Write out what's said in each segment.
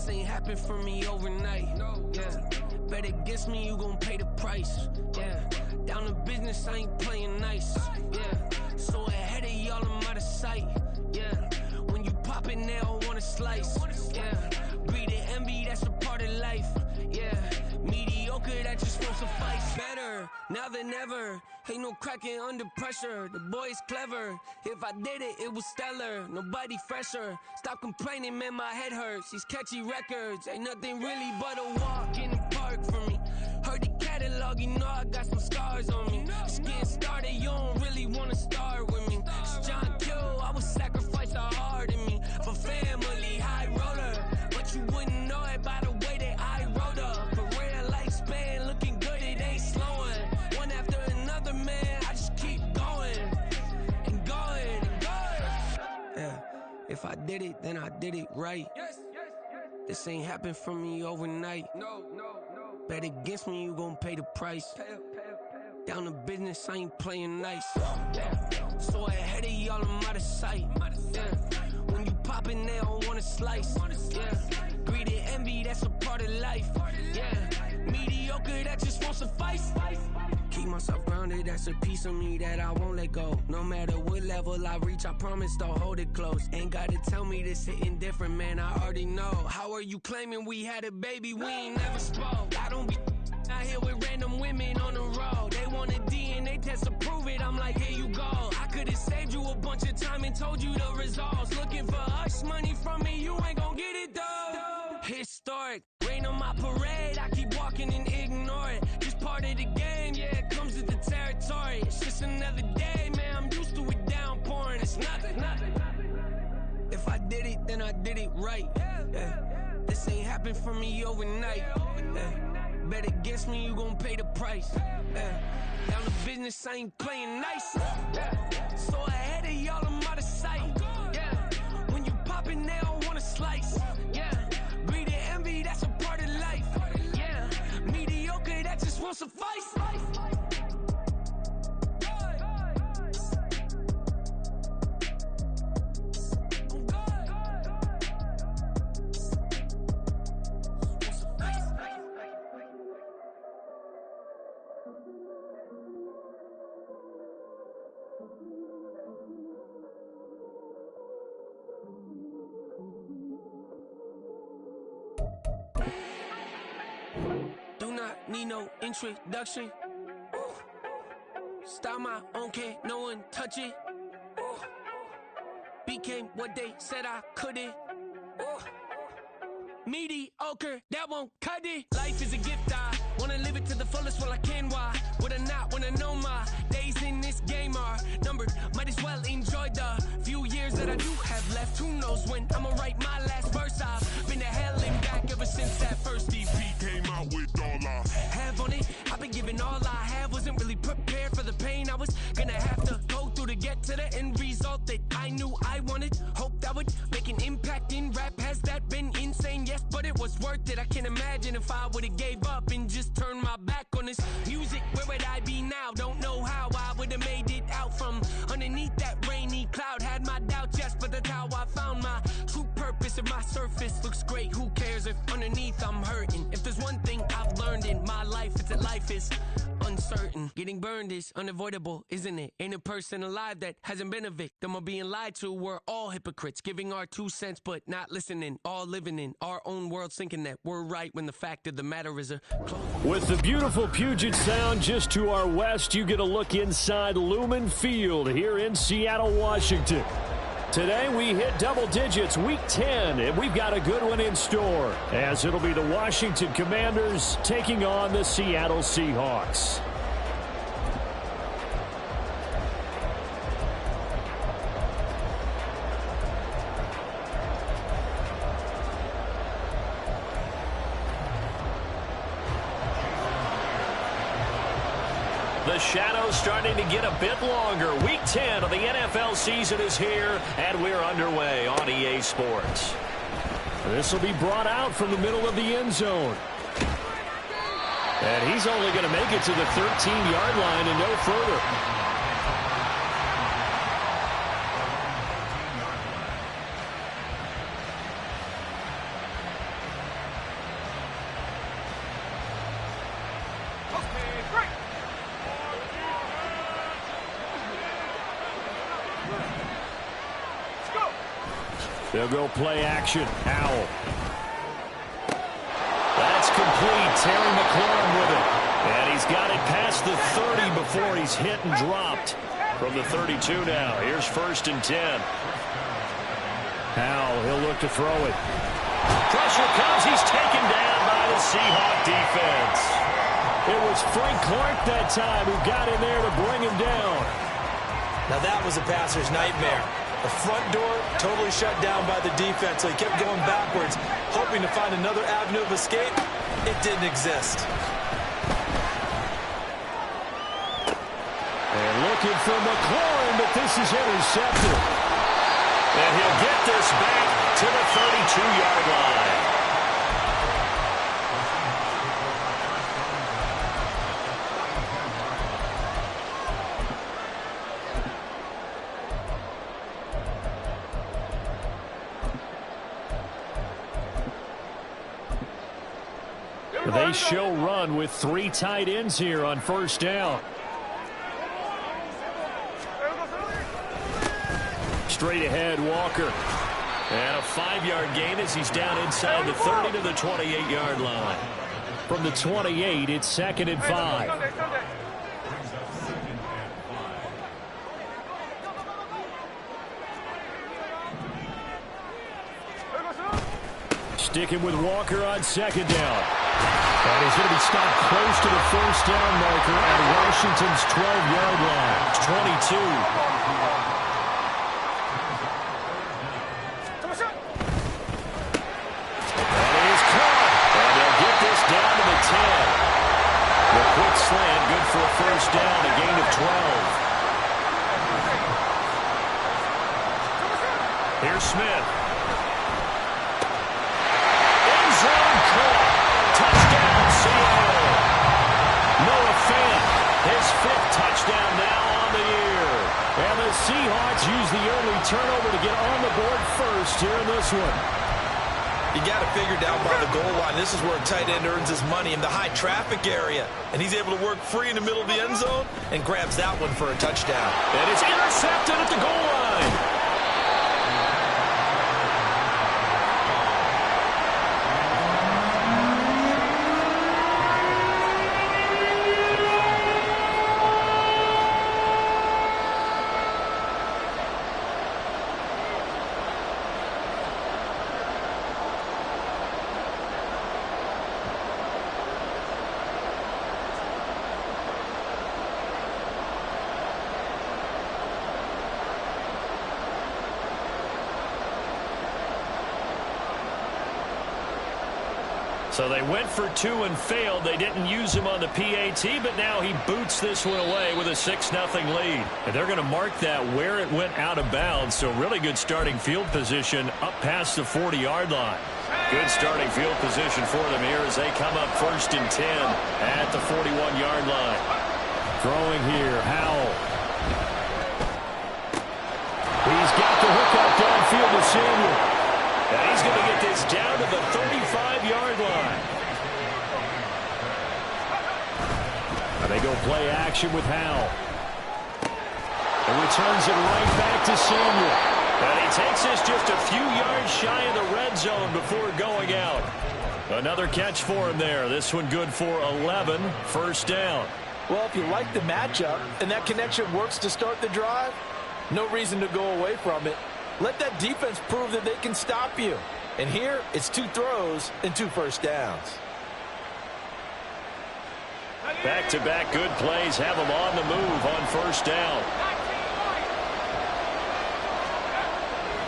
This ain't happened for me overnight. Yeah, bet against me, you gon' pay the price. Yeah, down to business, I ain't playing nice. Yeah, so ahead of y'all, I'm out of sight. Yeah, when you pop it, they don't wanna slice. Yeah, greed and envy, that's a part of life. Yeah, mediocre, that just won't suffice. Better now than ever. Ain't no cracking under pressure. The boy's clever. If I did it, it was stellar. Nobody fresher. Stop complaining, man, my head hurts. These catchy records ain't nothing really but a walk in the park for me. Heard the catalog, you know I got some scars on me. Just getting started, you don't really wanna start with me. It's John Kill, I would sacrifice a heart in me for family, high roller. But you wouldn't know it by the way that I wrote up. Career lifespan looking good, it ain't slowing. One after another, man, I just keep going and going and going. Yeah, if I did it, then I did it right. This ain't happened for me overnight. No. Bet against me, you gon' pay the price. Down to business, I ain't playing nice. Yeah. So ahead of y'all, I'm out of sight. Yeah. When you poppin', they don't wanna slice. Yeah. Greed and envy, that's a part of life. Yeah. Mediocre, that just won't suffice. Keep myself grounded, that's a piece of me that I won't let go. No matter what level I reach, I promise don't hold it close. Ain't gotta tell me this hitting different, man, I already know. How are you claiming we had a baby, we ain't never spoke? I don't be out here with random women on the road. They want a DNA test to prove it, I'm like, here you go. I could've saved you a bunch of time and told you the results. Looking for hush money from me, you ain't gon' get it though. Historic, rain on my parade, I keep walking and ignore it. Just part of the game, yeah, it comes with the territory. It's just another day, man, I'm used to it downpouring. It's nothing. If I did it, then I did it right. Yeah. This ain't happened for me overnight. Yeah. Bet against me, you gon' pay the price. Yeah. Down to business, I ain't playing nice. Yeah. So ahead of y'all, I'm out of sight. Yeah. When you poppin', they don't wanna slice. Yeah. Greed and envy, that's a part of life. Yeah. Mediocre, that just won't suffice. Do not need no introduction. Ooh. Style my own, can't no one touch it. Ooh. Became what they said I couldn't. Ooh. Mediocre, that won't cut it. Life is a gift, I wanna live it to the fullest while I can. Why would I not wanna know my days in this game are numbered? Might as well enjoy the few years that I do have left. Who knows when I'ma write my last verse? I've been to hell and back ever since that first EP came out with all I have on it. I've been giving all I have, wasn't really prepared for the pain I was gonna have to go through to get to the end result that I knew I wanted. Hope that would make an impact in rap. Has that been insane? Yes, but it was worth it. I can't imagine if I would've gave up and just turned my back on this music. Where would I be now? Don't know how I would've made it out from underneath that rainy cloud. Had my doubts, yes, but that's how I found my true purpose. If my surface looks great, who cares if underneath I'm hurting? If there's one thing I've learned in my life, it's that life is uncertain. Getting burned is unavoidable, isn't it? Ain't a person alive that hasn't been a victim of being lied to. We're all hypocrites, giving our 2 cents but not listening. All living in our own world, thinking that we're right when the fact of the matter is a close. With the beautiful Puget Sound just to our west, you get a look inside Lumen Field here in Seattle, Washington. Today we hit double digits, week 10, and we've got a good one in store, as it'll be the Washington Commanders taking on the Seattle Seahawks. The shadow's starting to get a bit longer. Week 10 of the NFL season is here, and we're underway on EA Sports. This will be brought out from the middle of the end zone. And he's only going to make it to the 13-yard line and no further. They'll go play action. Howell. That's complete. Terry McLaurin with it. And he's got it past the 30 before he's hit and dropped. From the 32 now. Here's 1st and 10. Howell, he'll look to throw it. Pressure comes. He's taken down by the Seahawk defense. It was Frank Clark that time who got in there to bring him down. Now that was a passer's nightmare. The front door totally shut down by the defense, so he kept going backwards, hoping to find another avenue of escape. It didn't exist. And looking for McLaurin, but this is intercepted. And he'll get this back to the 32-yard line. They show run with 3 tight ends here on 1st down. Straight ahead, Walker. And a 5-yard gain as he's down inside the 30 to the 28-yard line. From the 28, it's 2nd and 5. Sticking with Walker on 2nd down. And he's going to be stopped close to the 1st down marker at Washington's 12-yard line. It's 22. And he is caught. And they'll get this down to the 10. The quick slant, good for a 1st down, a gain of 12. Here's Smith. End zone caught. Touchdown, Seattle. Noah Fant, his 5th touchdown now on the year. And the Seahawks use the early turnover to get on the board first here in this one. You got to figure down by the goal line. This is where a tight end earns his money in the high traffic area. And he's able to work free in the middle of the end zone and grabs that one for a touchdown. And it's intercepted at the goal line. So they went for 2 and failed. They didn't use him on the PAT, but now he boots this one away with a 6-0 lead. And they're going to mark that where it went out of bounds. So really good starting field position up past the 40-yard line. Good starting field position for them here as they come up 1st and 10 at the 41-yard line. Throwing here, Howell. He's got the hook up downfield to Samuel. And he's going to get this down to the 35-yard line. And they go play action with Howell. And returns it right back to Samuel. And he takes this just a few yards shy of the red zone before going out. Another catch for him there. This one good for 11, 1st down. Well, if you like the matchup and that connection works to start the drive, no reason to go away from it. Let that defense prove that they can stop you. And here, it's 2 throws and 2 first downs. Back-to-back good plays have them on the move on 1st down.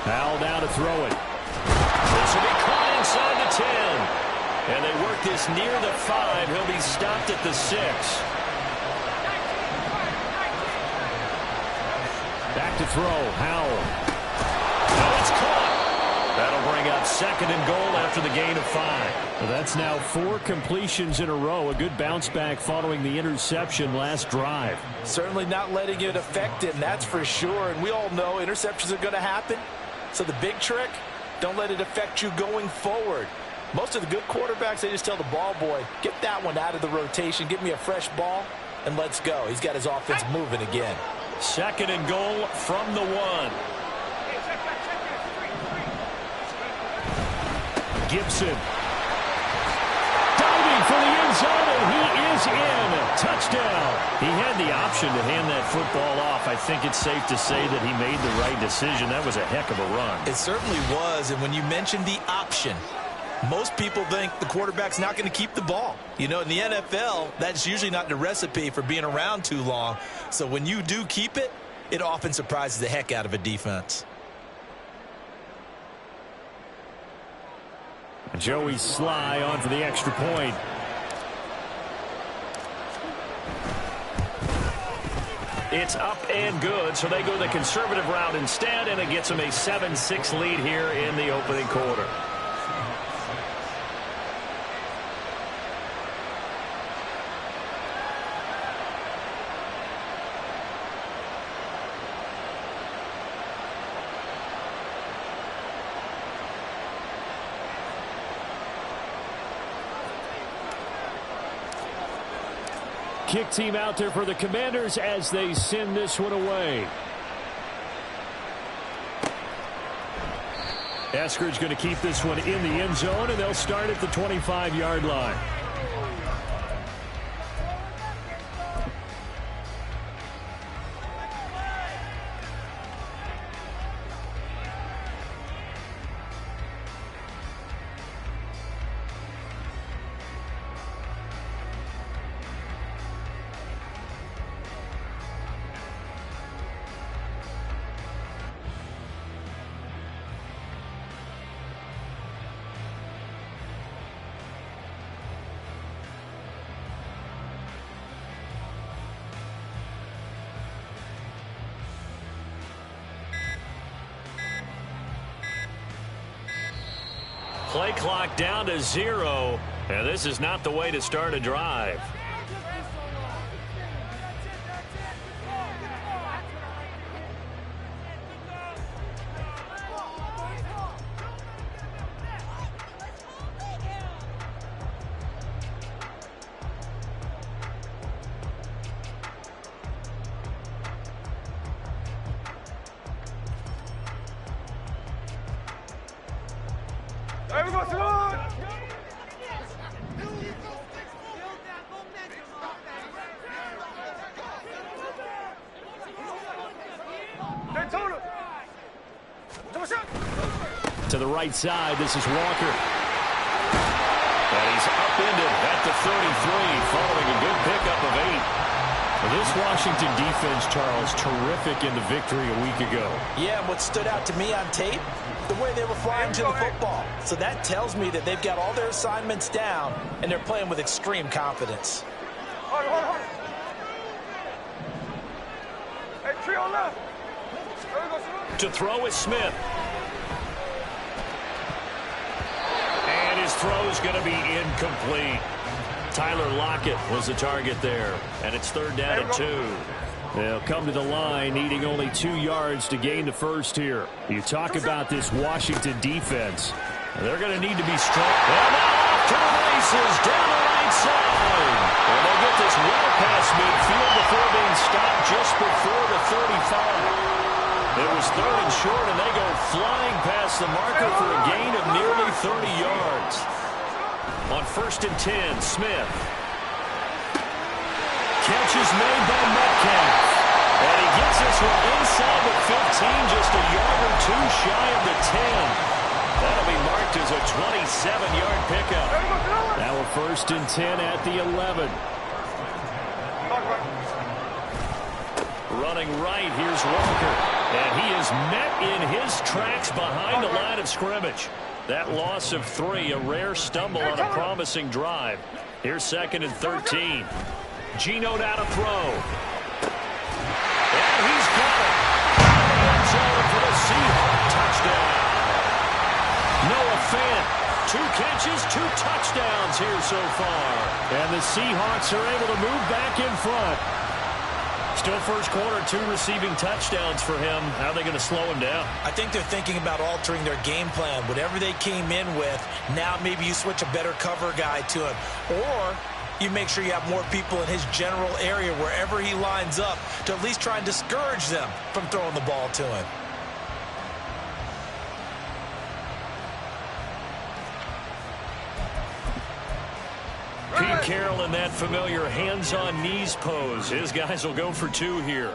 Howell now to throw it. This will be caught inside the 10. And they work this near the 5. He'll be stopped at the 6. Back to throw, Howell. Now it's caught. That'll bring up 2nd and goal after the gain of 5. Well, that's now 4 completions in a row. A good bounce back following the interception last drive. Certainly not letting it affect him, that's for sure. And we all know interceptions are going to happen. So the big trick, don't let it affect you going forward. Most of the good quarterbacks, they just tell the ball boy, get that one out of the rotation, give me a fresh ball, and let's go. He's got his offense moving again. 2nd and goal from the 1. Gibson. Diving for the end zone, and he is in. Touchdown. He had the option to hand that football off. I think it's safe to say that he made the right decision. That was a heck of a run. It certainly was, and when you mentioned the option, most people think the quarterback's not going to keep the ball. You know, in the NFL, that's usually not the recipe for being around too long. So when you do keep it, it often surprises the heck out of a defense. Joey Sly on for the extra point. It's up and good, so they go the conservative route instead, and it gets them a 7-6 lead here in the opening quarter. Kick team out there for the Commanders as they send this one away. Eskridge going to keep this one in the end zone, and they'll start at the 25-yard line. Play clock down to 0, and this is not the way to start a drive. To the right side, this is Walker. And he's upended at the 33 following a good pickup of 8. Well, this Washington defense, Charles, terrific in the victory a week ago. Yeah, and what stood out to me on tape, the way they were flying to the football. So that tells me that they've got all their assignments down, and they're playing with extreme confidence. Hey, trio left. To throw is Smith. And his throw's going to be incomplete. Tyler Lockett was the target there. And it's 3rd down and 2. They'll come to the line needing only 2 yards to gain the first here. You talk about this Washington defense. They're going to need to be strong. And now off to the races down the right side. And they'll get this well past midfield before being stopped just before the 35. It was 3rd and short, and they go flying past the marker for a gain of nearly 30 yards. On 1st and 10, Smith. Catch is made by Metcalf. And he gets this one inside the 15, just a yard or 2 shy of the 10. That'll be marked as a 27-yard pickup. Now a 1st and 10 at the 11. Running right, here's Walker. And he is met in his tracks behind the line of scrimmage. That loss of 3, a rare stumble on a promising drive. Here's 2nd and 13. Geno now to throw. And he's got it. End zone for the Seahawks. Touchdown. Noah Fant, 2 catches, 2 touchdowns here so far. And the Seahawks are able to move back in front. Still first quarter, 2 receiving touchdowns for him. How are they going to slow him down? I think they're thinking about altering their game plan. Whatever they came in with, now maybe you switch a better cover guy to him. Or you make sure you have more people in his general area wherever he lines up to at least try and discourage them from throwing the ball to him. Pete Carroll in that familiar hands-on-knees pose. His guys will go for 2 here.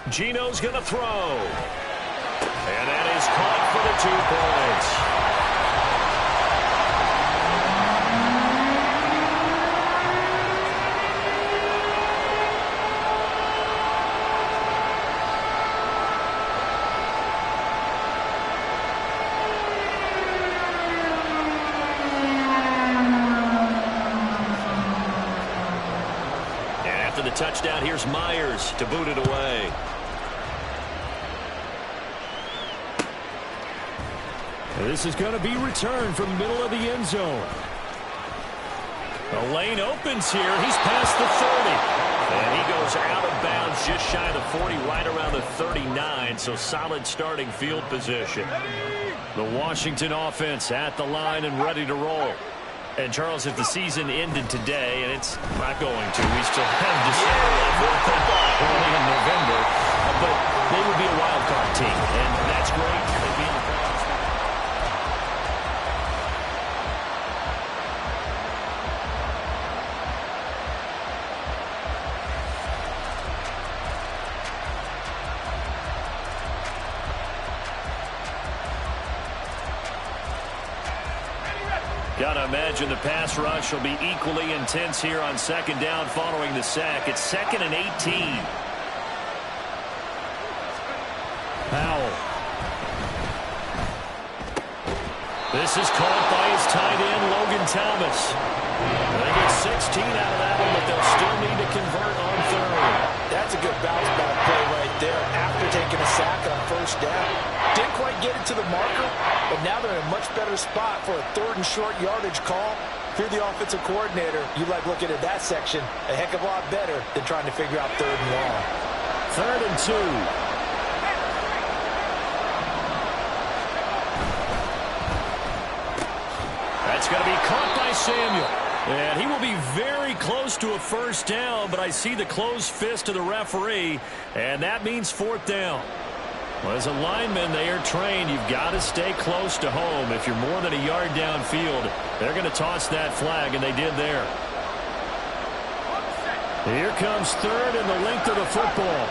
Gino's going to throw. And that is caught for the 2 points. The touchdown, here's Myers to boot it away. This is going to be returned from the middle of the end zone. The lane opens here. He's past the 30. And he goes out of bounds just shy of the 40, right around the 39. So solid starting field position. The Washington offense at the line and ready to roll. And, Charles, if the season ended today, and it's not going to, we still have December left early in November, but they would be a wild card team, and that's great. They'd be Gotta imagine the pass rush will be equally intense here on second down following the sack. It's 2nd and 18. Powell. This is caught by his tight end, Logan Thomas. They get 16 out of that one, but they'll still need to convert on 3rd. That's a good bounce back play right there after taking a sack on 1st down. Didn't quite get it to the marker, but now they're in a much better spot for a 3rd and short yardage call. If you're the offensive coordinator, you like looking at that section a heck of a lot better than trying to figure out 3rd and long. 3rd and 2. That's going to be caught by Samuel. And he will be very close to a 1st down, but I see the closed fist of the referee, and that means 4th down. Well, as a lineman, they are trained. You've got to stay close to home. If you're more than a yard downfield, they're going to toss that flag, and they did there. Here comes 3rd and the length of the football.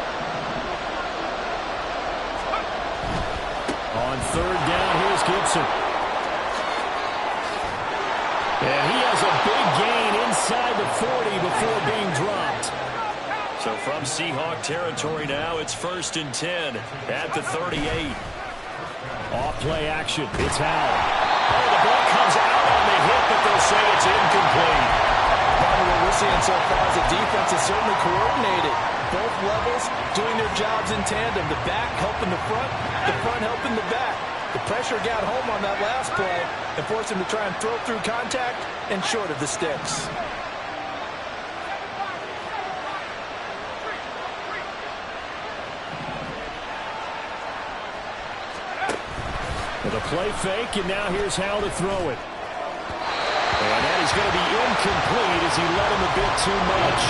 On 3rd down, here's Gibson. And he has a big gain inside the 40 before being dropped. So from Seahawk territory now, it's 1st and 10 at the 38. Off play action. It's Howell. Oh, the ball comes out on the hit, but they'll say it's incomplete. Part of what we're seeing so far is the defense is certainly coordinated. Both levels doing their jobs in tandem. The back helping the front helping the back. The pressure got home on that last play and forced him to try and throw through contact and short of the sticks. The play fake, and now here's how to throw it. And that is going to be incomplete as he let him a bit too much.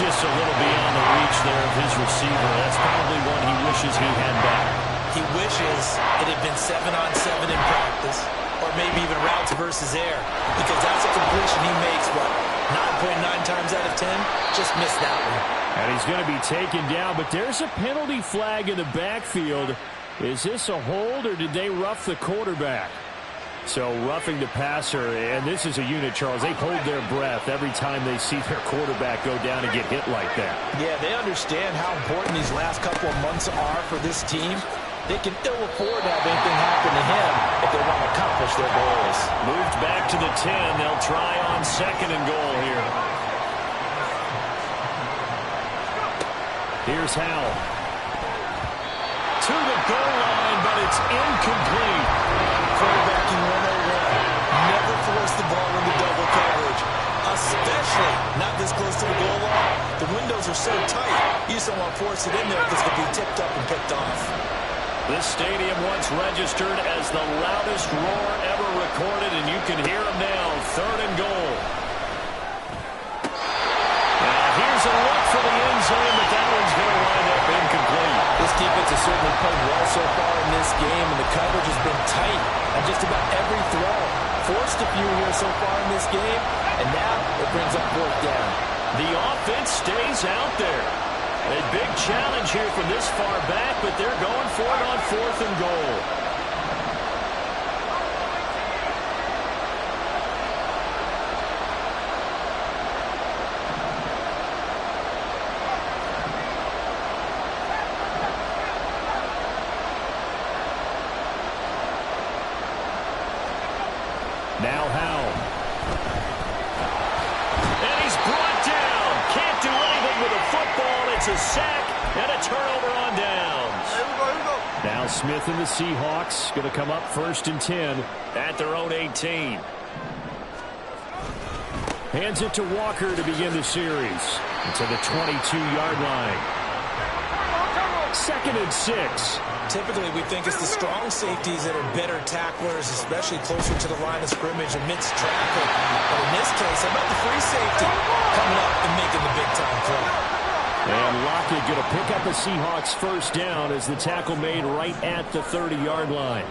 Just a little beyond the reach there of his receiver. That's probably one he wishes he had back. He wishes it had been 7-on-7 in practice, or maybe even routes versus air, because that's a completion he makes, what, 9.9 times out of 10? Just missed that one. And he's going to be taken down, but there's a penalty flag in the backfield. Is this a hold, or did they rough the quarterback? So roughing the passer, and this is a unit, Charles. They hold their breath every time they see their quarterback go down and get hit like that. Yeah, they understand how important these last couple of months are for this team. They can ill afford to have anything happen to him if they want to accomplish their goals. Moved back to the 10. They'll try on 2nd and goal here. Here's Howell. To the goal line, but it's incomplete. Quarterbacking 101. Never force the ball into double coverage, especially not this close to the goal line. The windows are so tight, you just don't want to force it in there because it'll be tipped up and picked off. This stadium once registered as the loudest roar ever recorded, and you can hear them now. 3rd and goal. Now here's a look for the end zone, but that one's going to wind up incomplete. This defense has certainly played well so far in this game, and the coverage has been tight on just about every throw. forced a few here so far in this game, and now it brings up 4th down. The offense stays out there. A big challenge here from this far back, but they're going for it on 4th and goal. Now Howell. And he's brought down. Can't do anything with a football. It's a sack and a turnover on downs. Now Smith and the Seahawks going to come up 1st and 10 at their own 18. Hands it to Walker to begin the series. To the 22-yard line. 2nd and 6. Typically, we think it's the strong safeties that are better tacklers, especially closer to the line of scrimmage amidst traffic. But in this case, how about the free safety coming up and making the big-time play? And Lockett going to pick up the Seahawks 1st down as the tackle made right at the 30-yard line.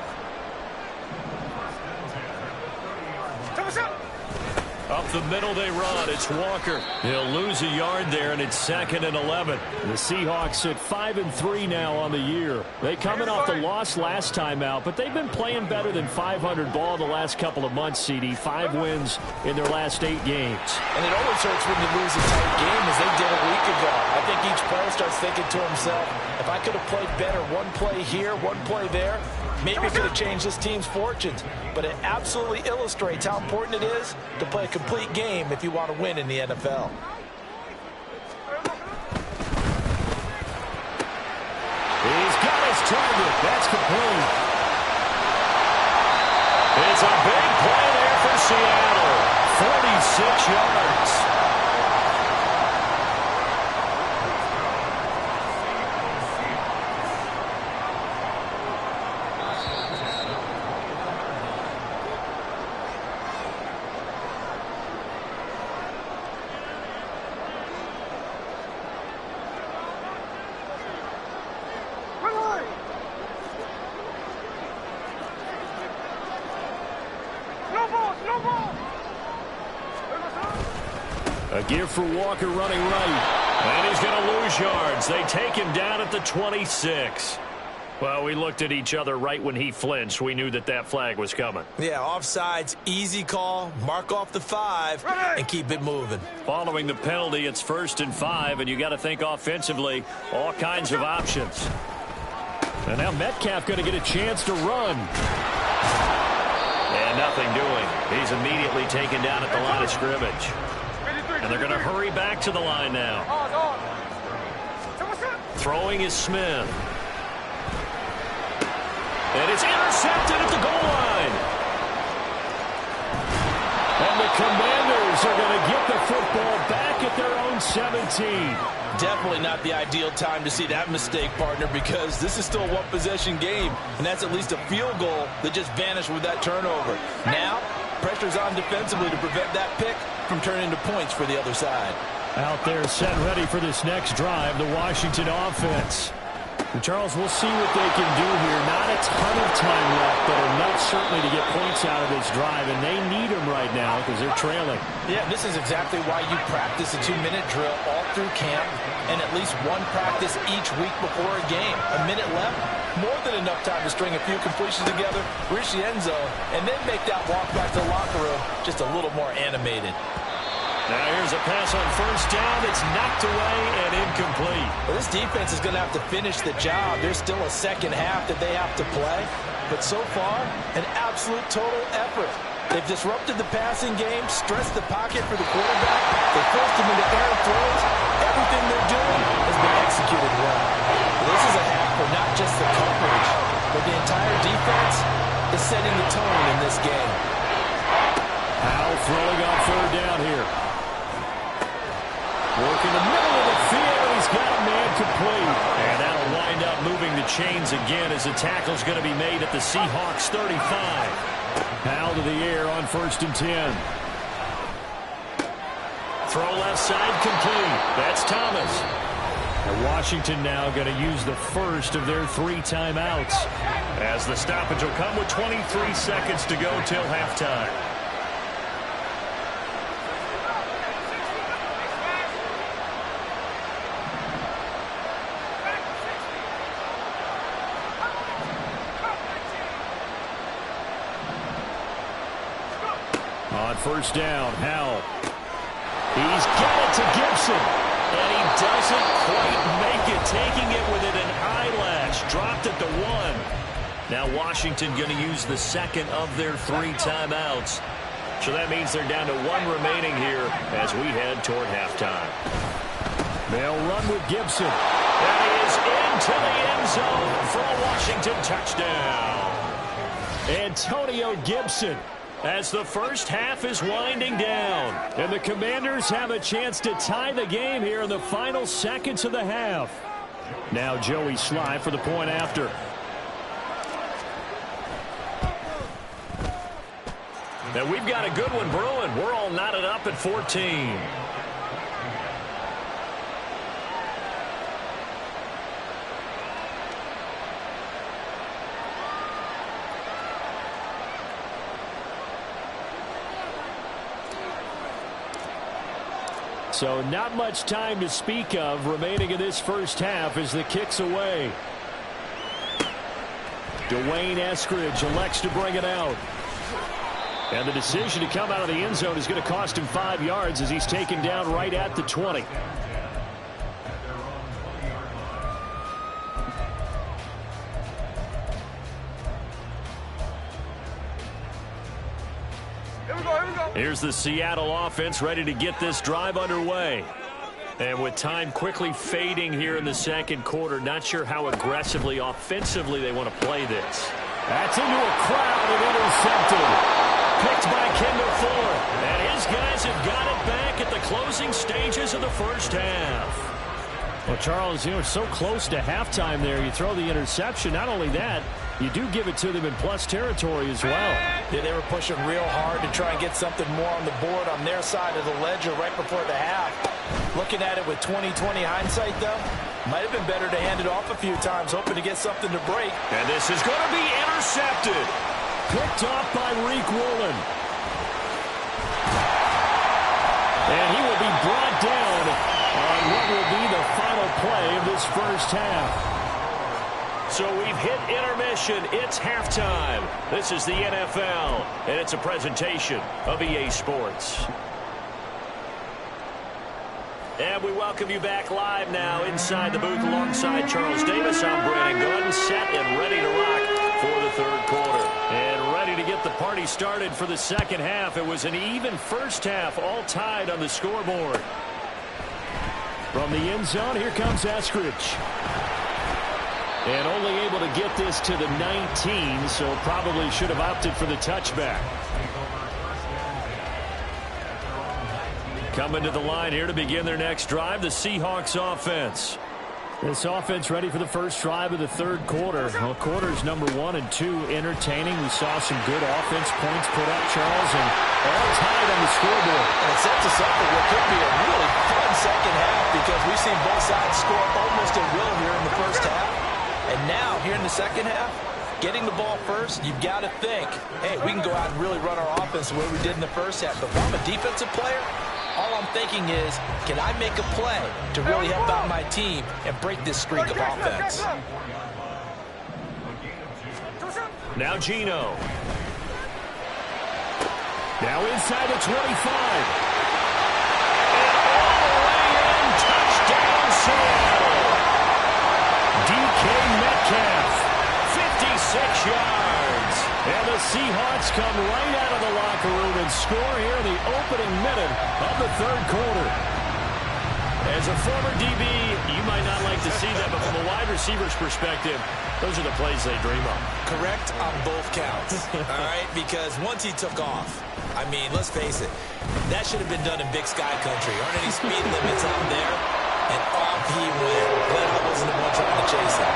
Up the middle they run. It's Walker. He'll lose a yard there, and it's 2nd and 11. The Seahawks at 5-3 now on the year. They coming off the loss last time out, but they've been playing better than 500 ball the last couple of months, CD. 5 wins in their last 8 games. And it always hurts when you lose a tight game as they did a week ago. I think each player starts thinking to himself, if I could have played better one play here, one play there, maybe it could have changed this team's fortunes. But it absolutely illustrates how important it is to play a complete game if you want to win in the NFL. He's got his target. That's complete. It's a big play there for Seattle. 46 yards. A give for Walker running right. And he's going to lose yards. They take him down at the 26. Well, we looked at each other right when he flinched. We knew that that flag was coming. Yeah, offsides, easy call. Mark off the 5 and keep it moving. Following the penalty, it's 1st and 5, and you got to think offensively, all kinds of options. And now Metcalf going to get a chance to run. And nothing doing. He's immediately taken down at the line of scrimmage. And they're going to hurry back to the line now. Throwing is Smith. And it's intercepted at the goal line. And the Commanders are going to get the football back at their own 17. Definitely not the ideal time to see that mistake, partner, because this is still a one-possession game, and that's at least a field goal that just vanished with that turnover. Now, pressure's on defensively to prevent that pick from turning into points for the other side. Out there set ready for this next drive, the Washington offense. And Charles, we'll see what they can do here. Not a ton of time left, but enough certainly to get points out of this drive, and they need them right now because they're trailing. Yeah, this is exactly why you practice a 2-minute drill all through camp and at least one practice each week before a game. A minute left, more than enough time to string a few completions together, reach the end zone, and then make that walk back to the locker room just a little more animated. Now here's a pass on 1st down. It's knocked away and incomplete. Well, this defense is going to have to finish the job. There's still a second half that they have to play. But so far, an absolute total effort. They've disrupted the passing game, stressed the pocket for the quarterback. They forced him into air throws. Everything they're doing has been executed well. This is a half for not just the coverage, but the entire defense is setting the tone in this game. Howell throwing on 3rd down here. Working the middle of the field. He's got a man complete. And that'll wind up moving the chains again as the tackle's going to be made at the Seahawks 35. Howell to the air on 1st and 10. Throw left side complete. That's Thomas. And Washington now going to use the first of their 3 timeouts. as the stoppage will come with 23 seconds to go till halftime. On first down, Howell. He's got it to Gibson. And he doesn't quite make it, taking it within an eyelash. Dropped at the 1. Now Washington going to use the second of their 3 timeouts. So that means they're down to 1 remaining here as we head toward halftime. They'll run with Gibson. That is into the end zone for a Washington touchdown. Antonio Gibson, as the first half is winding down. And the Commanders have a chance to tie the game here in the final seconds of the half. Now Joey Sly for the point after. And we've got a good one brewing. We're all knotted up at 14. So not much time to speak of remaining in this first half as the kick's away. Dwayne Eskridge elects to bring it out. And the decision to come out of the end zone is going to cost him 5 yards as he's taken down right at the 20. Here's the Seattle offense ready to get this drive underway. And with time quickly fading here in the second quarter, not sure how aggressively, offensively they want to play this. That's into a crowd and intercepted. Picked by Kendall Fuller. And his guys have got it back at the closing stages of the first half. Well, Charles, so close to halftime there. You throw the interception. Not only that, you do give it to them in plus territory as well. Yeah, they were pushing real hard to try and get something more on the board on their side of the ledger right before the half. Looking at it with 20/20 hindsight, though, might have been better to hand it off a few times, hoping to get something to break. And this is going to be intercepted. Picked off by Reek Woolen. And he will be brought down on what will be the final play of this first half. So we've hit intermission. It's halftime. This is the NFL, and it's a presentation of EA Sports. And we welcome you back live now inside the booth alongside Charles Davis. I'm Brandon Gaudin, set and ready to rock for the third quarter. And ready to get the party started for the second half. It was an even first half, all tied on the scoreboard. From the end zone, here comes Eskridge. And only able to get this to the 19, so probably should have opted for the touchback. Coming to the line here to begin their next drive, the Seahawks offense. This offense ready for the first drive of the third quarter. Well, quarters number 1 and 2 entertaining. We saw some good offense points put up, Charles, and all tied on the scoreboard. And it sets us up for what could be a really fun second half because we've seen both sides score almost at will here in the first half. And now, here in the second half, getting the ball first, you've got to think, hey, we can go out and really run our offense the way we did in the first half. But if I'm a defensive player, all I'm thinking is, can I make a play to really help out my team and break this streak of offense? Now Geno. Now inside the 25. And all the way in, touchdown Seattle. DK Metcalf, 56 yards. And the Seahawks come right out of the locker room and score here in the opening minute of the third quarter. As a former DB, you might not like to see that, but from a wide receiver's perspective, those are the plays they dream of. Correct on both counts, all right? Because once he took off, I mean, let's face it, that should have been done in Big Sky Country. Aren't any speed limits out there? And off he went. Glad I wasn't the one trying to chase him.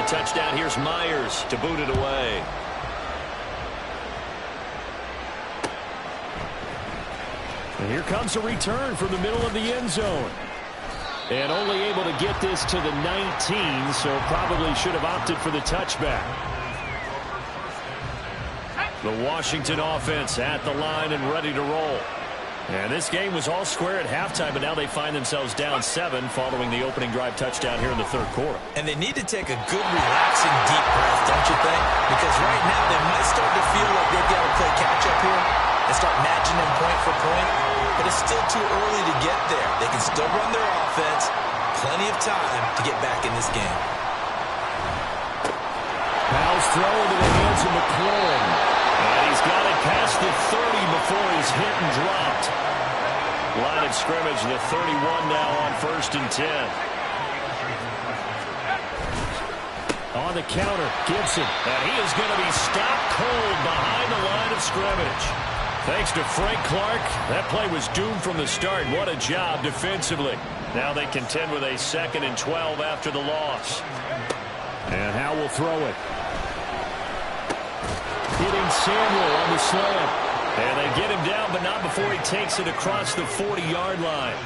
Touchdown. Here's Myers to boot it away. And here comes a return from the middle of the end zone. And only able to get this to the 19, so probably should have opted for the touchback. The Washington offense at the line and ready to roll. And this game was all square at halftime, but now they find themselves down 7 following the opening drive touchdown here in the third quarter. And they need to take a good, relaxing, deep breath, don't you think? Because right now they might start to feel like they've got to play catch-up here and start matching them point for point. But it's still too early to get there. They can still run their offense. Plenty of time to get back in this game. Powell's throw into the hands of McLaurin. And he's got it past the 30 before he's hit and dropped. Line of scrimmage, the 31 now on 1st and 10. On the counter, Gibson. And he is going to be stopped cold behind the line of scrimmage. Thanks to Frank Clark, that play was doomed from the start. What a job defensively. Now they contend with a 2nd and 12 after the loss. And Howe will throw it. Hitting Samuel on the slam. And they get him down, but not before he takes it across the 40-yard line.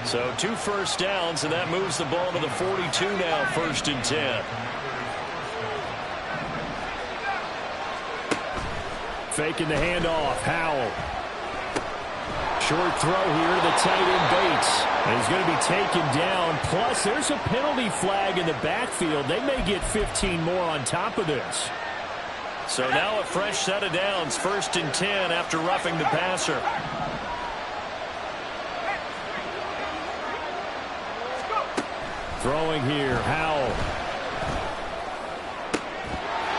So 2 first downs, and that moves the ball to the 42 now, 1st and 10. Faking the handoff, Howell. Short throw here to the tight end Bates. And he's going to be taken down. Plus, there's a penalty flag in the backfield. They may get 15 more on top of this. So now a fresh set of downs, 1st and 10 after roughing the passer. Throwing here, Howell.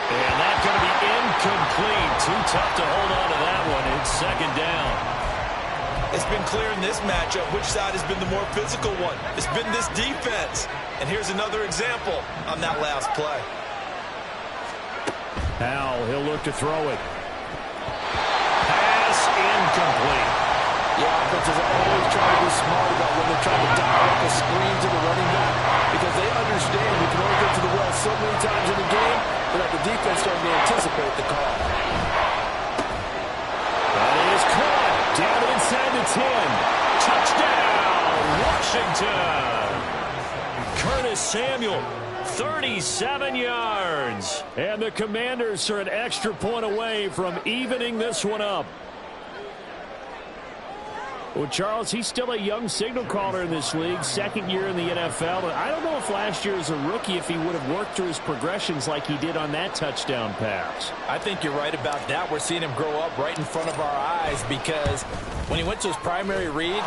And that's going to be incomplete. Too tough to hold on to that one. It's 2nd down. It's been clear in this matchup which side has been the more physical one. It's been this defense. And here's another example on that last play. Howell, he'll look to throw it. Pass incomplete. Yeah, offenses are always trying to be smart about when they're trying to dial up a screen to the running back because they understand we can only get to the well so many times in the game without the defense starting to anticipate the call. That is caught. Down inside the 10. Touchdown, Washington. Curtis Samuel. 37 yards. And the Commanders are an extra point away from evening this one up. Well, Charles, he's still a young signal caller in this league, 2nd year in the NFL. I don't know if last year as a rookie if he would have worked through his progressions like he did on that touchdown pass. I think you're right about that. We're seeing him grow up right in front of our eyes because when he went to his primary read,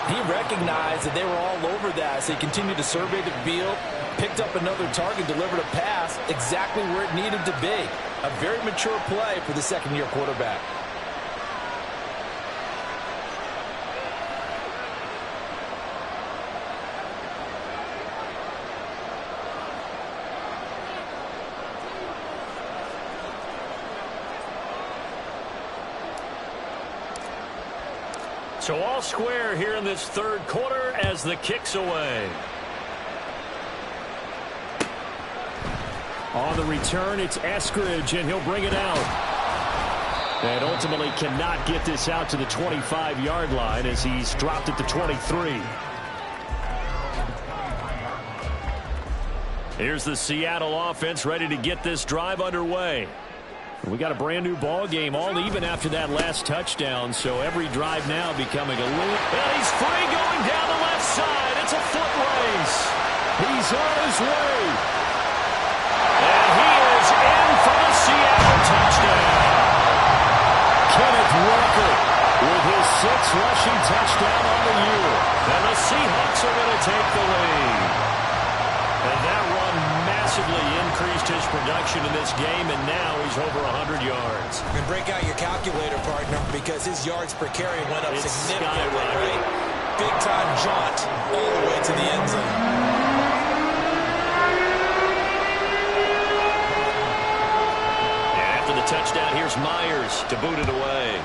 he recognized that they were all over that. So he continued to survey the field, picked up another target, delivered a pass exactly where it needed to be. A very mature play for the 2nd-year quarterback. So all square here in this 3rd quarter as the kick's away. On the return, it's Eskridge, and he'll bring it out. And ultimately cannot get this out to the 25-yard line as he's dropped at the 23. Here's the Seattle offense ready to get this drive underway. We got a brand new ball game, all even after that last touchdown. So every drive now becoming a little. And he's free going down the left side. It's a foot race. He's on his way. And he is in for the Seattle touchdown. Kenneth Walker with his 6th rushing touchdown on the year. And the Seahawks are going to take the lead. And that run massively increased his production in this game, and now he's over 100 yards. And break out your calculator, partner, because his yards per carry went up significantly, right? Big-time jaunt all the way to the end zone. And after the touchdown, here's Myers to boot it away.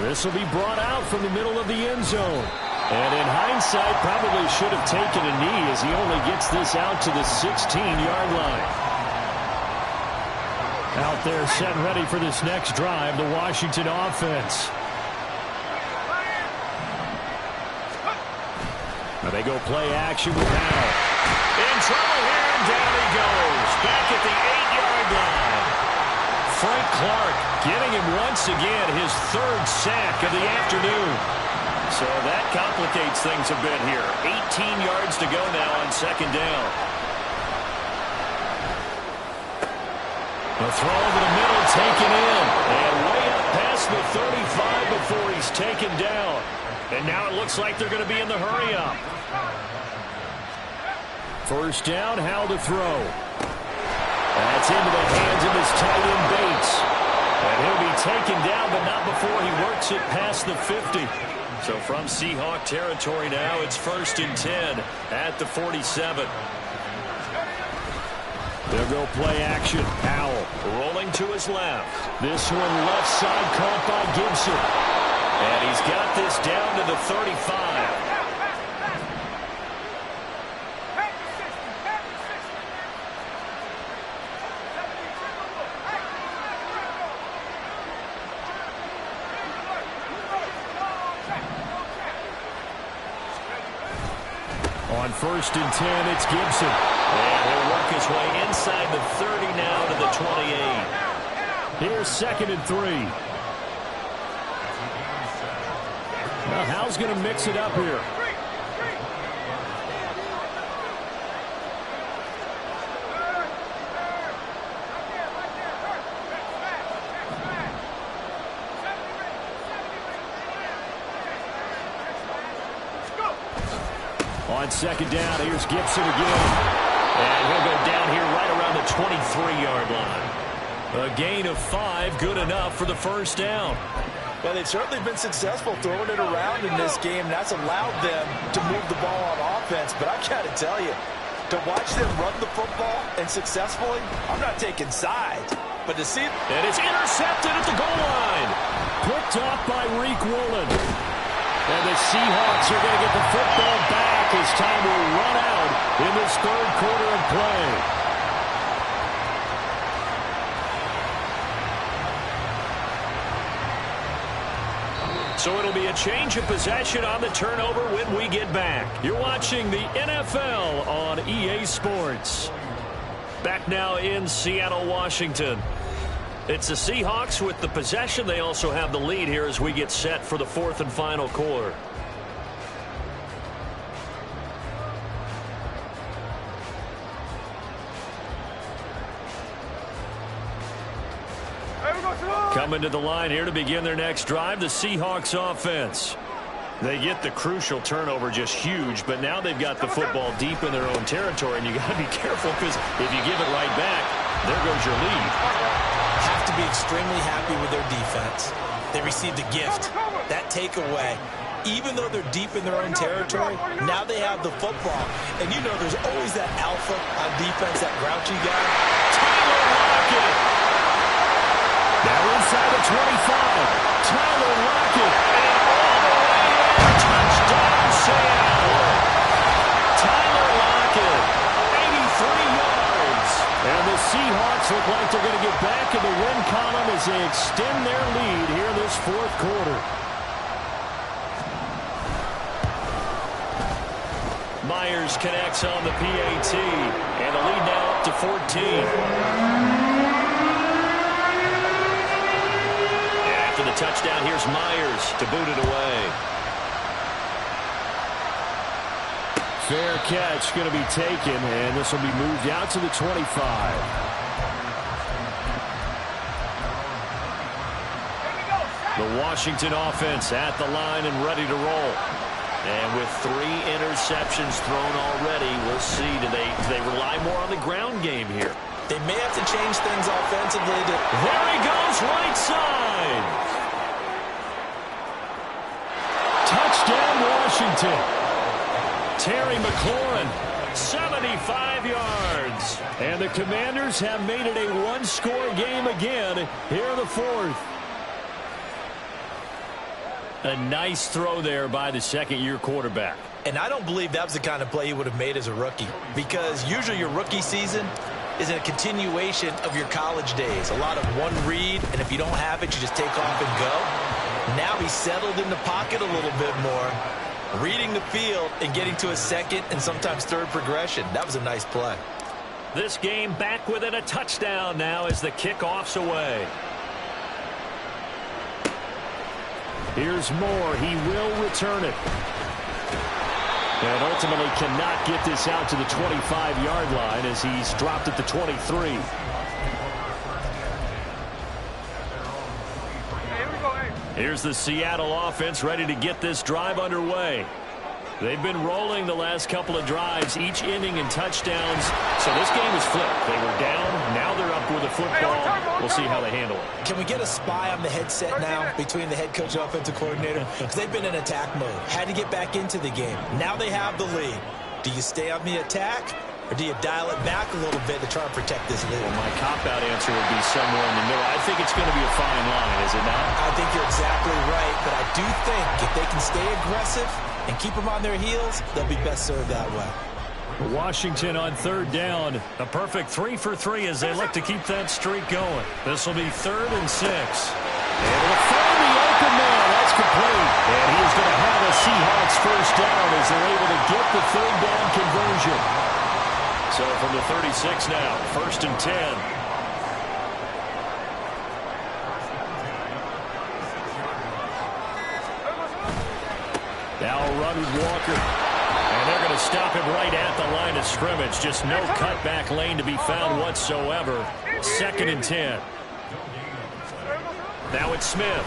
This will be brought out from the middle of the end zone. And in hindsight, probably should have taken a knee as he only gets this out to the 16-yard line. Out there set ready for this next drive, the Washington offense. Now they go play action with Howell. In trouble here, and down he goes. Back at the 8-yard line. Frank Clark getting him once again, his third sack of the afternoon. So that complicates things a bit here. 18 yards to go now on second down. The throw over the middle, taken in. And way up past the 35 before he's taken down. And now it looks like they're going to be in the hurry-up. First down, Howell to throw. That's into the hands of his tight end, Bates. And he'll be taken down, but not before he works it past the 50. So from Seahawk territory now, it's 1st and 10 at the 47. They'll go play action. Howell rolling to his left. This one left side caught by Gibson. And he's got this down to the 35. On 1st and 10, it's Gibson. And he'll work his way inside the 30 now to the 28. Here's 2nd and 3. Now Howell's going to mix it up here. On 2nd down, here's Gibson again. And he'll go down here right around the 23-yard line. A gain of 5, good enough for the first down. Well, they've certainly been successful throwing it around in this game. That's allowed them to move the ball on offense. But I got to tell you, to watch them run the football and successfully, I'm not taking sides. But to see... And it's intercepted at the goal line. Picked off by Reek Woolen. And the Seahawks are going to get the football back as time will run out in this 3rd quarter of play. So it'll be a change of possession on the turnover when we get back. You're watching the NFL on EA Sports. Back now in Seattle, Washington. It's the Seahawks with the possession. They also have the lead here as we get set for the 4th and final quarter. Coming to the line here to begin their next drive, the Seahawks offense. They get the crucial turnover, just huge, but now they've got the football deep in their own territory, and you got to be careful because if you give it right back, there goes your lead. Have to be extremely happy with their defense. They received a gift. That takeaway, even though they're deep in their own territory, now they have the football. And you know there's always that alpha on defense, that grouchy guy. Tyler Lockett. Now inside the 25. Tyler Lockett. And all the way in. Touchdown, Seattle. Tyler Lockett. 83 yards. And the Seahawks look like they're going to get back in the win column as they extend their lead here in this 4th quarter. Myers connects on the PAT. And the lead now up to 14. After the touchdown, here's Myers to boot it away. Fair catch going to be taken, and this will be moved out to the 25. The Washington offense at the line and ready to roll. And with 3 interceptions thrown already, we'll see. Do they rely more on the ground game here? They may have to change things offensively. There he goes, right side. Touchdown, Washington. Terry McLaurin, 75 yards. And the Commanders have made it a one-score game again here in the 4th. A nice throw there by the second-year quarterback. And I don't believe that was the kind of play he would have made as a rookie, because usually your rookie season, is a continuation of your college days. A lot of one read, and if you don't have it, you just take off and go. Now he's settled in the pocket a little bit more, reading the field and getting to a second and sometimes third progression. That was a nice play. This game back within a touchdown now as the kickoff's away. Here's Moore. He will return it. And ultimately cannot get this out to the 25-yard line as he's dropped at the 23. Here's the Seattle offense ready to get this drive underway. They've been rolling the last couple of drives, each ending in touchdowns. So this game is flipped. They were down. Now they're up with the football. We'll see how they handle it. Can we get a spy on the headset now between the head coach and offensive coordinator? Because they've been in attack mode. Had to get back into the game. Now they have the lead. Do you stay on the attack, or do you dial it back a little bit to try and protect this lead? Well, my cop-out answer would be somewhere in the middle. I think it's going to be a fine line, is it not? I think you're exactly right, but I do think if they can stay aggressive and keep them on their heels, they'll be best served that way. Washington on third down. A perfect 3 for 3 as they look to keep that streak going. This will be 3rd and 6. And will find the open man. That's complete. And he is going to have a Seahawks first down as they're able to get the third down conversion. So from the 36 now, 1st and 10. Now a run with Walker. And they're going to stop him right at the line of scrimmage. Just no cutback lane to be found whatsoever. 2nd and 10. Now it's Smith.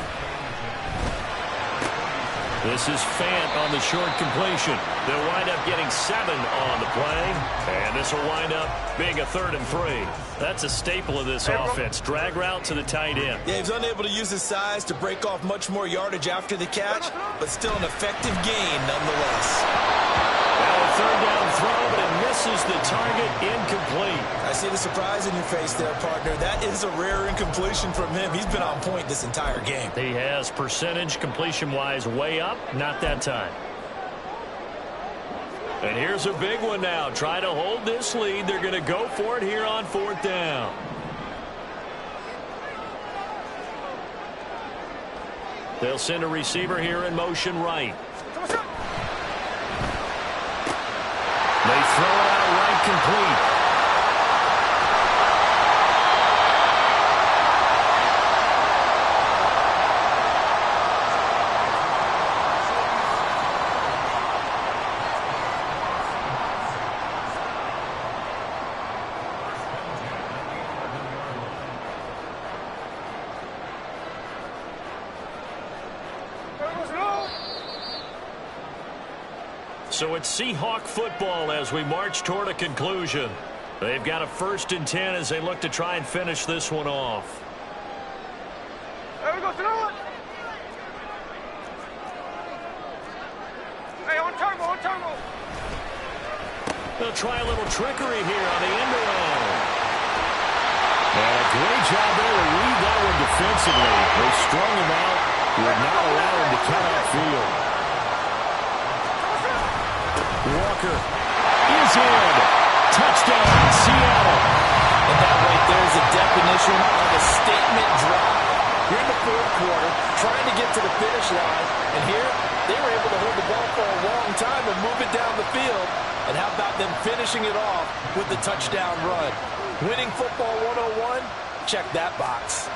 This is Fant on the short completion. They'll wind up getting 7 on the play. And this will wind up being a 3rd and 3. That's a staple of this offense. Drag route to the tight end. Yeah, he's unable to use his size to break off much more yardage after the catch, but still an effective gain nonetheless. Now a 3rd down throw, but it misses the target. Incomplete. I see the surprise in your face there, partner. That is a rare incompletion from him. He's been on point this entire game. He has percentage completion-wise way up. Not that time. And here's a big one now. Try to hold this lead. They're going to go for it here on 4th down. They'll send a receiver here in motion right. They throw it out right, complete. So it's Seahawk football as we march toward a conclusion. They've got a 1st and 10 as they look to try and finish this one off. There we go, throw it. Hey, on turbo. They'll try a little trickery here on the end around. And a great job there to read that one defensively. They strung him out, would not allow him to cut outfield. Walker is in. Touchdown, Seattle. And that right there is a definition of a statement drive. You're in the 4th quarter, trying to get to the finish line, and here they were able to hold the ball for a long time and move it down the field. And how about them finishing it off with the touchdown run? Winning football 101? Check that box.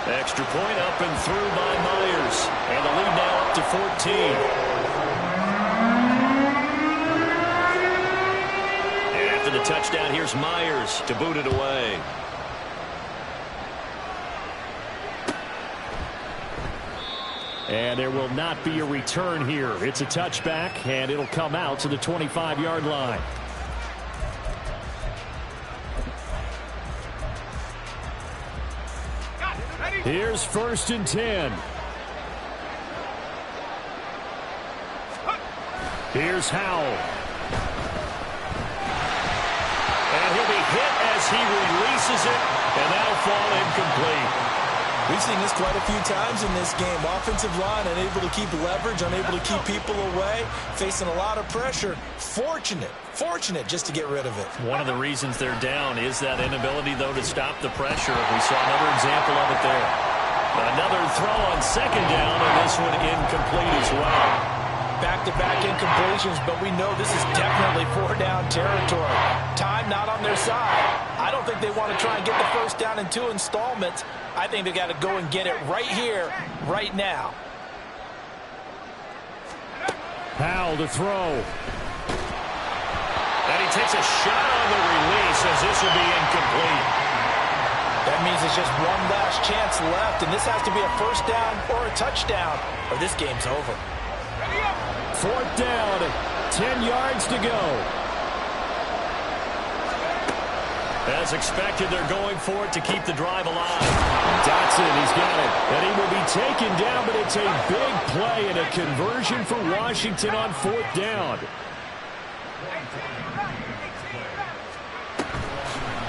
Extra point up and through by Myers. And the lead now up to 14. The touchdown, here's Myers to boot it away. And there will not be a return here. It's a touchback, and it'll come out to the 25-yard line. Here's 1st and 10. Here's Howell. And he'll be hit as he releases it, and that'll fall incomplete. We've seen this quite a few times in this game. Offensive line unable to keep leverage, unable to keep people away, facing a lot of pressure. Fortunate just to get rid of it. One of the reasons they're down is that inability, though, to stop the pressure. We saw another example of it there. Another throw on second down, and this one incomplete as well. Back-to-back incompletions, but we know this is definitely four-down territory. Time not on their side. I don't think they want to try and get the first down in 2 installments. I think they got to go and get it right here, right now. Powell to throw. And he takes a shot on the release as this will be incomplete. That means it's just one last chance left, and this has to be a first down or a touchdown, or this game's over. 4th down, 10 yards to go. As expected, they're going for it to keep the drive alive. Dotson, he's got it. And he will be taken down, but it's a big play and a conversion for Washington on 4th down.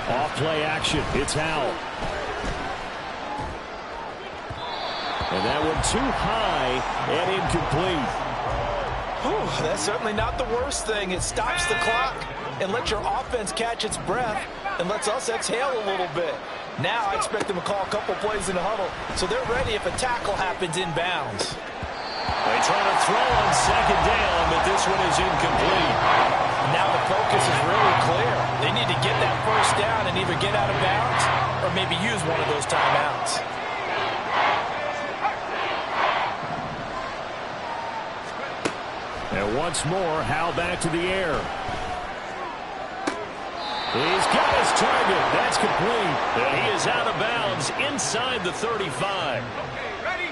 Off play action. It's Howell. And that one too high and incomplete. Whew, that's certainly not the worst thing. It stops the clock and lets your offense catch its breath and lets us exhale a little bit. Now I expect them to call a couple plays in the huddle, so they're ready if a tackle happens inbounds. They try to throw on second down, but this one is incomplete. Now the focus is really clear. They need to get that first down and either get out of bounds or maybe use one of those timeouts. And once more, Howell back to the air. He's got his target. That's complete. And he is out of bounds inside the 35.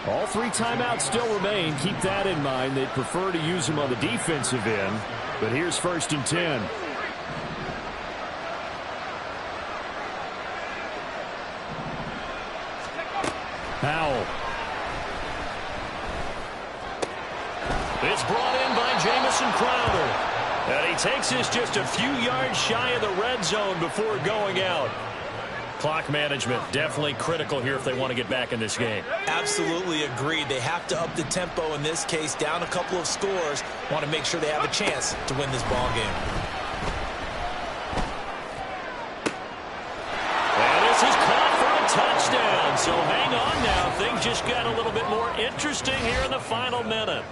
All 3 timeouts still remain. Keep that in mind. They'd prefer to use them on the defensive end. But here's 1st and 10. Howell. It's brought in by Jamison Crowder. And he takes this just a few yards shy of the red zone before going out. Clock management definitely critical here if they want to get back in this game. Absolutely agreed. They have to up the tempo in this case, down a couple of scores. Want to make sure they have a chance to win this ball game. And this is caught for a touchdown. So hang on now. Things just got a little bit more interesting here in the final minute.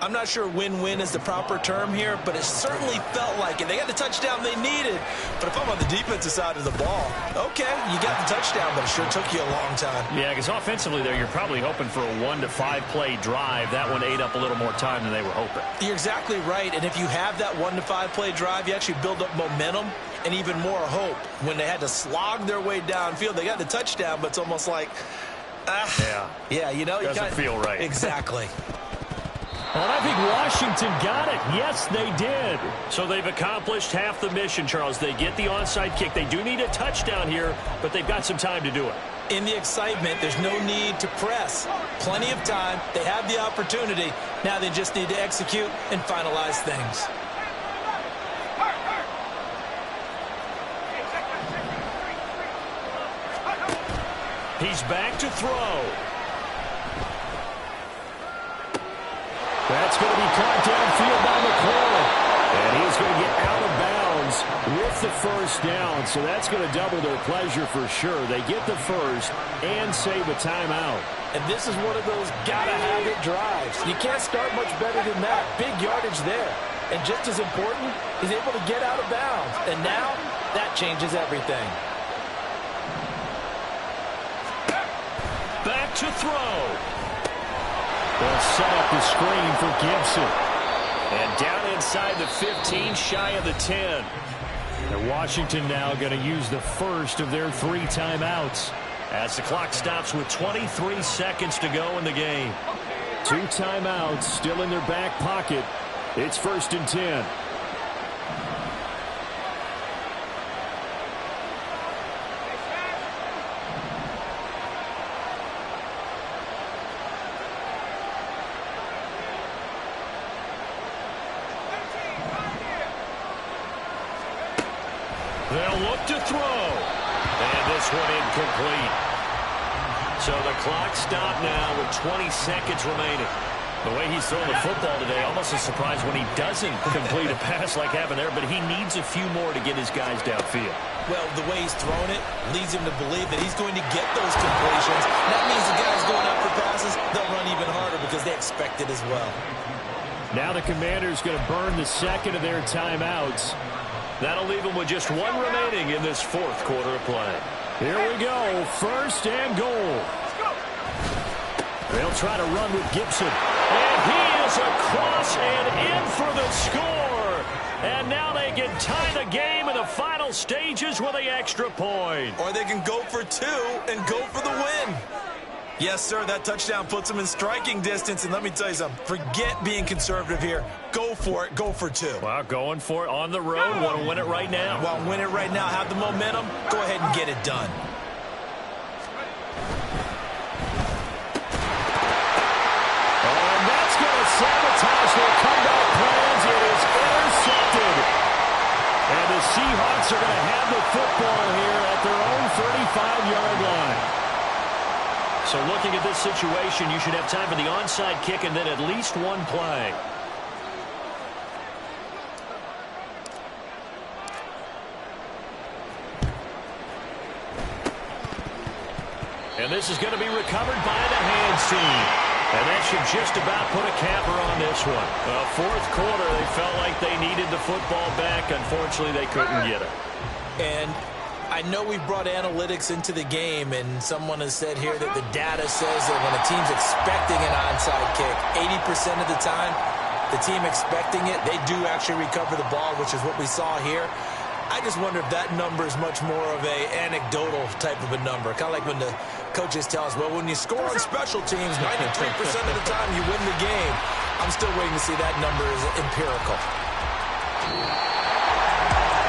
I'm not sure win-win is the proper term here, but it certainly felt like it. They got the touchdown they needed. But if I'm on the defensive side of the ball, okay, you got the touchdown, but it sure took you a long time. Yeah, because offensively there, you're probably hoping for a 1 to 5 play drive. That one ate up a little more time than they were hoping. You're exactly right. And if you have that 1 to 5 play drive, you actually build up momentum and even more hope. When they had to slog their way downfield, they got the touchdown, but it's almost like, yeah, you know, doesn't feel right. Exactly. Well, I think Washington got it. Yes, they did. So they've accomplished half the mission, Charles. They get the onside kick. They do need a touchdown here, but they've got some time to do it. In the excitement, there's no need to press. Plenty of time. They have the opportunity. Now they just need to execute and finalize things. He's back to throw. That's going to be caught downfield by McCoy. And he's going to get out of bounds with the first down. So that's going to double their pleasure for sure. They get the first and save a timeout. And this is one of those gotta-have-it drives. You can't start much better than that. Big yardage there. And just as important, he's able to get out of bounds. And now, that changes everything. Back to throw. They'll set up the screen for Gibson. And down inside the 15, shy of the 10. And Washington now going to use the first of their 3 timeouts as the clock stops with 23 seconds to go in the game. 2 timeouts still in their back pocket. It's 1st and 10. They'll look to throw. And this one incomplete. So the clock stopped now with 20 seconds remaining. The way he's throwing the football today, almost a surprise when he doesn't complete a pass like happened there, but he needs a few more to get his guys downfield. Well, the way he's throwing it leads him to believe that he's going to get those completions. That means the guys going out for passes, they'll run even harder because they expect it as well. Now the Commanders going to burn the second of their timeouts. That'll leave them with just one remaining in this fourth quarter of play. Here we go, first and goal. They'll try to run with Gibson. And he is across and in for the score. And now they can tie the game in the final stages with the extra point. Or they can go for two and go for the win. Yes, sir, that touchdown puts them in striking distance. And let me tell you something, forget being conservative here. Go for it, go for two. Well, going for it on the road. Want to win it right now. Want to win it right now, have the momentum, go ahead and get it done. Sabotage their comeback plans. It is intercepted. And the Seahawks are going to have the football here at their own 35-yard line. So looking at this situation, you should have time for the onside kick and then at least one play. And this is going to be recovered by the hands team. And that should just about put a capper on this one. Fourth quarter, they felt like they needed the football back. Unfortunately, they couldn't get it. And I know we've brought analytics into the game, and someone has said here that the data says that when a team's expecting an onside kick, 80% of the time, the team expecting it, they do actually recover the ball, which is what we saw here. I just wonder if that number is much more of a anecdotal type of a number. Kind of like when the coaches tell us, well, when you score on special teams, 93% of the time you win the game. I'm still waiting to see that number is empirical.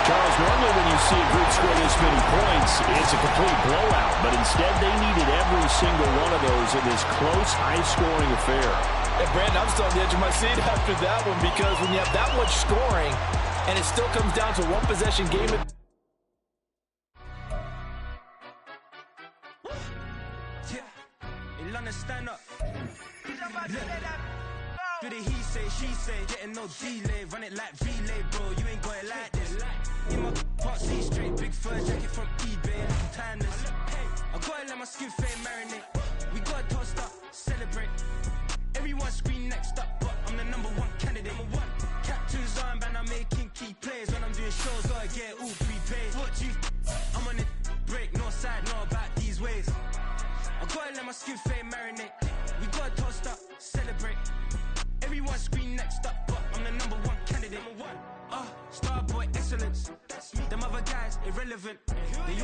Charles, normally when you see a group score this many points, it's a complete blowout. But instead, they needed every single one of those in this close, high-scoring affair. Hey, Brandon, I'm still on the edge of my seat after that one because when you have that much scoring, and it still comes down to one possession game. In London, stand up. Do the he say, she say, getting no delay. Run it like relay, bro. You ain't got it like this. In my part C straight, big fur jacket from eBay. Timeless. I gotta let my skin fade marinate. We gotta toast up, celebrate. Everyone scream next up, but I'm the #1 candidate. Captain's armband, I'm making key plays. When I'm doing shows, gotta get all prepaid. What you? I'm on it, break, no side, know about these ways. I gotta let my skin fade marinate. We gotta toast up, celebrate. Everyone scream next up, but I'm the #1 candidate. Starboy excellence. Them other guys irrelevant. They